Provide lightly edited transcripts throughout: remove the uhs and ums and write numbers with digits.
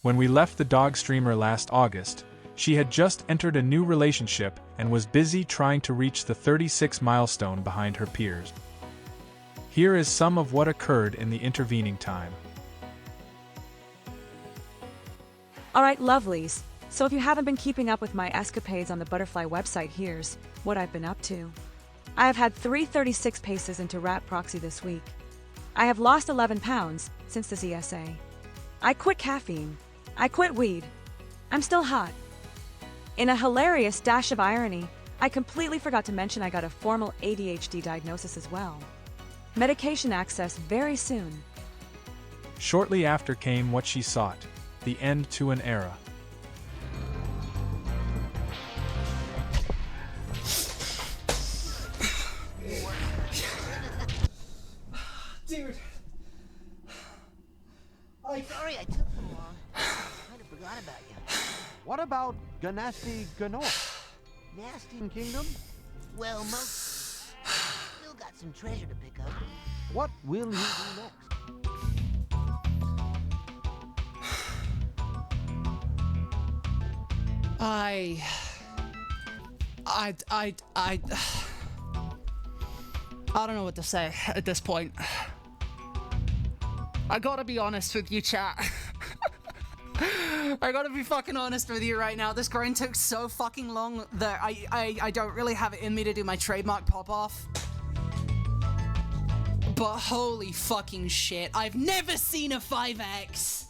When we left the dog streamer last August, she had just entered a new relationship and was busy trying to reach the 36 milestone behind her peers. Here is some of what occurred in the intervening time. Alright, lovelies. So if you haven't been keeping up with my escapades on the Butterfly website, here's what I've been up to. I have had 336 paces into Rat Proxy this week. I have lost 11 pounds since this ESA. I quit caffeine. I quit weed. I'm still hot. In a hilarious dash of irony, I completely forgot to mention I got a formal ADHD diagnosis as well. Medication access very soon. Shortly after came what she sought, the end to an era. Dude. Sorry I took so long. Kind of forgot about you. What about Ganassi Ganor? Nasty. Kingdom? Well, most. Still got some treasure to pick up. What will you do next? I don't know what to say at this point. I gotta be honest with you, chat. I gotta be fucking honest with you right now. This grind took so fucking long that I don't really have it in me to do my trademark pop-off. But holy fucking shit, I've never seen a 5x!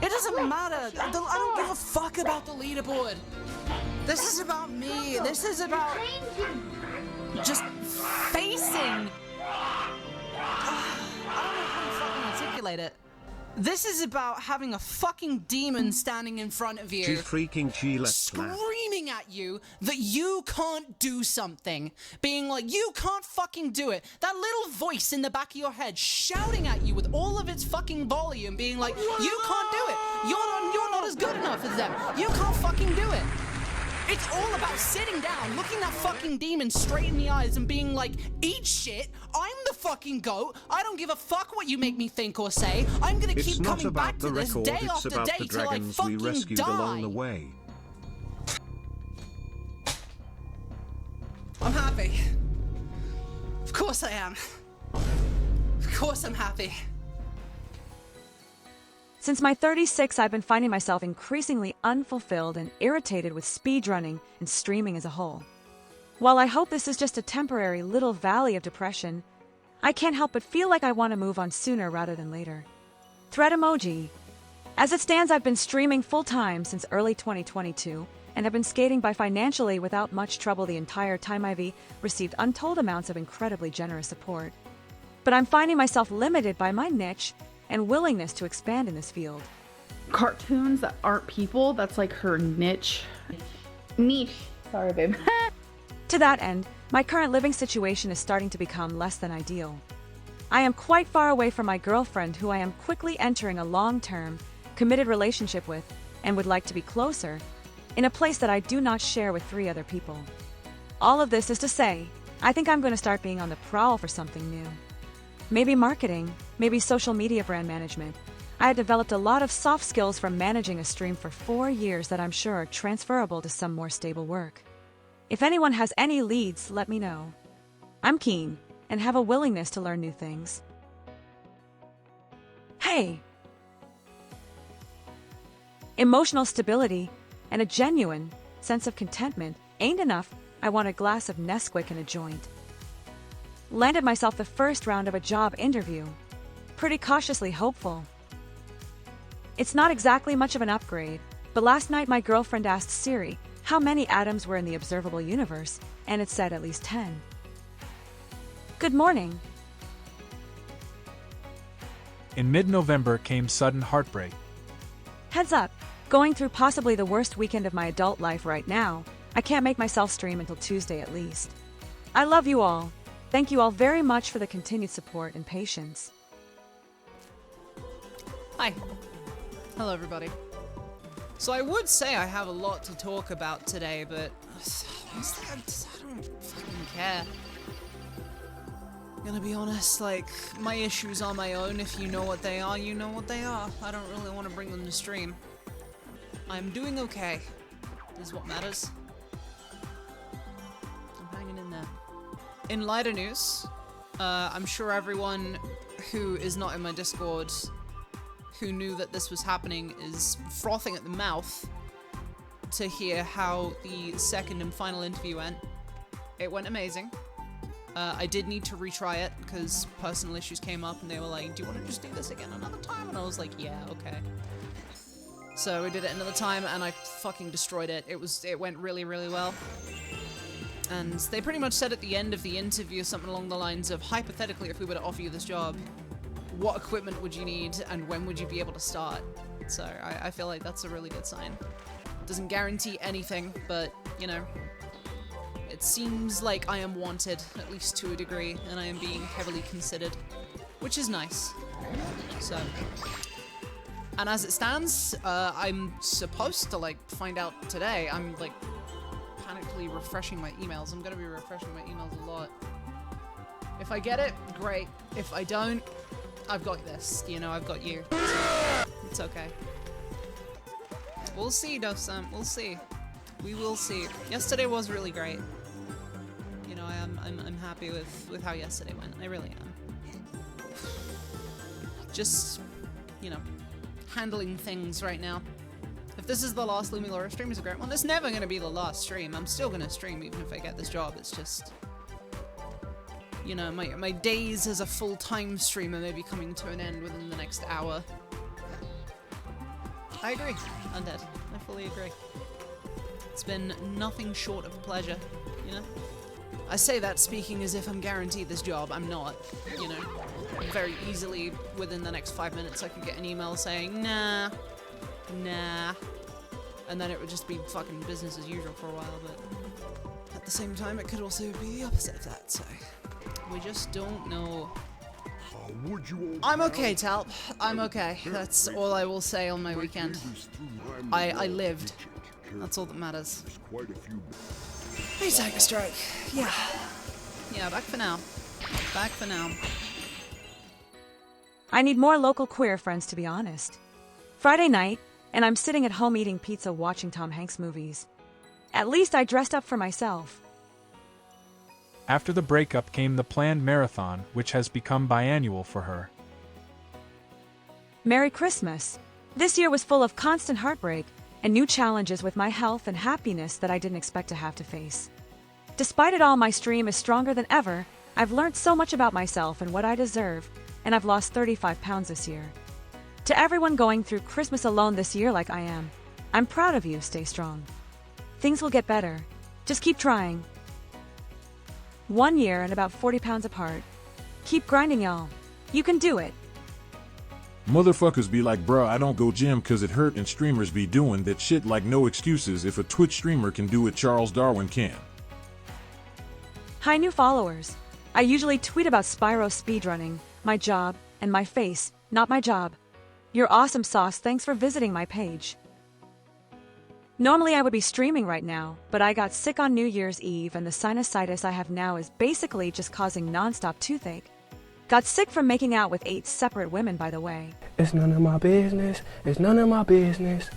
It doesn't matter. I don't give a fuck about the leaderboard. This is about me. This is about just facing. I don't know how to fucking articulate it. This is about having a fucking demon standing in front of you, screaming at you that you can't do something, being like, you can't fucking do it. That little voice in the back of your head shouting at you with all of its fucking volume, being like, you can't do it. You're not as good enough as them. You can't fucking do it. It's all about sitting down, looking that fucking demon straight in the eyes and being like, eat shit, I'm the fucking GOAT, I don't give a fuck what you make me think or say, I'm gonna keep coming back to this day after day till I fucking die. Along the way. I'm happy. Of course I am. Of course I'm happy. Since my 36, I've been finding myself increasingly unfulfilled and irritated with speedrunning and streaming as a whole. While I hope this is just a temporary little valley of depression, I can't help but feel like I want to move on sooner rather than later. Thread emoji. As it stands, I've been streaming full-time since early 2022 and have been skating by financially without much trouble the entire time. I've received untold amounts of incredibly generous support. But I'm finding myself limited by my niche and willingness to expand in this field. Cartoons that aren't people, that's like her niche. Sorry, babe. To that end, my current living situation is starting to become less than ideal. I am quite far away from my girlfriend, who I am quickly entering a long-term, committed relationship with, and would like to be closer, in a place that I do not share with 3 other people. All of this is to say, I think I'm going to start being on the prowl for something new. Maybe marketing, maybe social media brand management. I had developed a lot of soft skills from managing a stream for 4 years that I'm sure are transferable to some more stable work. If anyone has any leads, let me know. I'm keen and have a willingness to learn new things. Hey! Emotional stability and a genuine sense of contentment ain't enough. I want a glass of Nesquik and a joint. Landed myself the first round of a job interview. Pretty cautiously hopeful. It's not exactly much of an upgrade, but last night my girlfriend asked Siri how many atoms were in the observable universe, and it said at least 10. Good morning. In mid-November came sudden heartbreak. Heads up, going through possibly the worst weekend of my adult life right now. I can't make myself stream until Tuesday at least. I love you all. Thank you all very much for the continued support and patience. Hi. Hello, everybody. So I would say I have a lot to talk about today, but I don't fucking care. I'm gonna be honest, like, my issues are my own. If you know what they are, you know what they are. I don't really want to bring them to stream. I'm doing okay, is what matters. I'm hanging in there. In lighter news, I'm sure everyone who is not in my Discord who knew that this was happening is frothing at the mouth to hear how the second and final interview went. It went amazing. I did need to retry it because personal issues came up and they were like, do you want to just do this again another time? And I was like, yeah, okay. So we did it another time and I fucking destroyed it. It went really, really well. And they pretty much said at the end of the interview something along the lines of, hypothetically, if we were to offer you this job, what equipment would you need and when would you be able to start? So I feel like that's a really good sign. Doesn't guarantee anything, but, you know, it seems like I am wanted, at least to a degree, and I am being heavily considered, which is nice. So, and as it stands, I'm supposed to, like, find out today. I'm, like, panically refreshing my emails. I'm gonna be refreshing my emails a lot. If I get it, great. If I don't, I've got this. You know, I've got you. So it's okay. We'll see, Dosam. We'll see. We will see. Yesterday was really great. You know, I'm happy with how yesterday went. I really am. Just, you know, handling things right now. If this is the last Lumilaura stream, it's a great one. It's never going to be the last stream. I'm still going to stream even if I get this job. It's just, you know, my days as a full-time streamer may be coming to an end within the next hour. I agree, Undead. I fully agree. It's been nothing short of a pleasure, you know? I say that speaking as if I'm guaranteed this job. I'm not, you know? Very easily, within the next 5 minutes, I could get an email saying, nah, and then it would just be fucking business as usual for a while, but at the same time, it could also be the opposite of that, so we just don't know. I'm okay, Talp. I'm okay. That's all I will say on my weekend. I lived. That's all that matters. Hey, Tiger Strike. Yeah. Yeah, back for now. Back for now. I need more local queer friends, to be honest. Friday night, and I'm sitting at home eating pizza watching Tom Hanks movies. At least I dressed up for myself. After the breakup came the planned marathon, which has become biannual for her. Merry Christmas. This year was full of constant heartbreak and new challenges with my health and happiness that I didn't expect to have to face. Despite it all, my stream is stronger than ever. I've learned so much about myself and what I deserve, and I've lost 35 pounds this year. To everyone going through Christmas alone this year like I am, I'm proud of you. Stay strong. Things will get better. Just keep trying. 1 year and about 40 pounds apart. Keep grinding, y'all. You can do it. Motherfuckers be like, bruh, I don't go gym cause it hurt, and streamers be doing that shit like no excuses. If a Twitch streamer can do it, Charles Darwin can. Hi, new followers. I usually tweet about Spyro speedrunning, my job, and my face, not my job. You're awesome, Sauce. Thanks for visiting my page. Normally I would be streaming right now, but I got sick on New Year's Eve and the sinusitis I have now is basically just causing non-stop toothache. Got sick from making out with 8 separate women, by the way. It's none of my business. It's none of my business.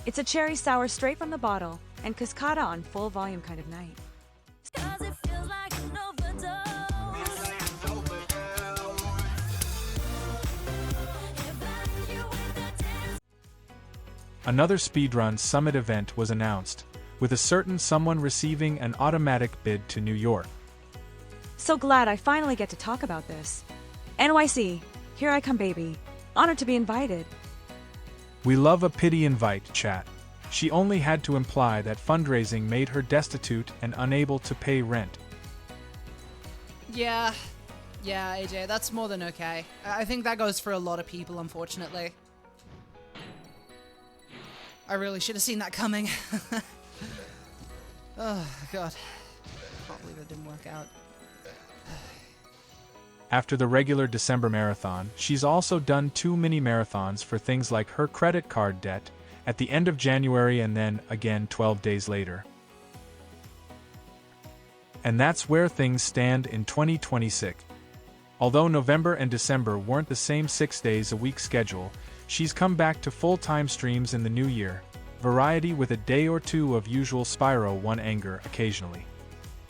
It's a cherry sour straight from the bottle and cascada on full volume kind of night. Another speedrun summit event was announced, with a certain someone receiving an automatic bid to New York. So glad I finally get to talk about this. NYC, here I come, baby. Honored to be invited. We love a pity invite, chat. She only had to imply that fundraising made her destitute and unable to pay rent. Yeah, AJ, that's more than okay. I think that goes for a lot of people, unfortunately. I really should have seen that coming. Oh, God. Can't believe it didn't work out. After the regular December marathon, she's also done 2 mini marathons for things like her credit card debt at the end of January and then again 12 days later. And that's where things stand in 2026. Although November and December weren't the same 6 days a week schedule, she's come back to full-time streams in the new year, variety with a day or two of usual Spyro 1 anger occasionally.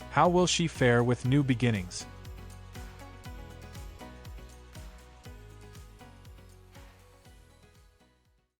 How will she fare with new beginnings?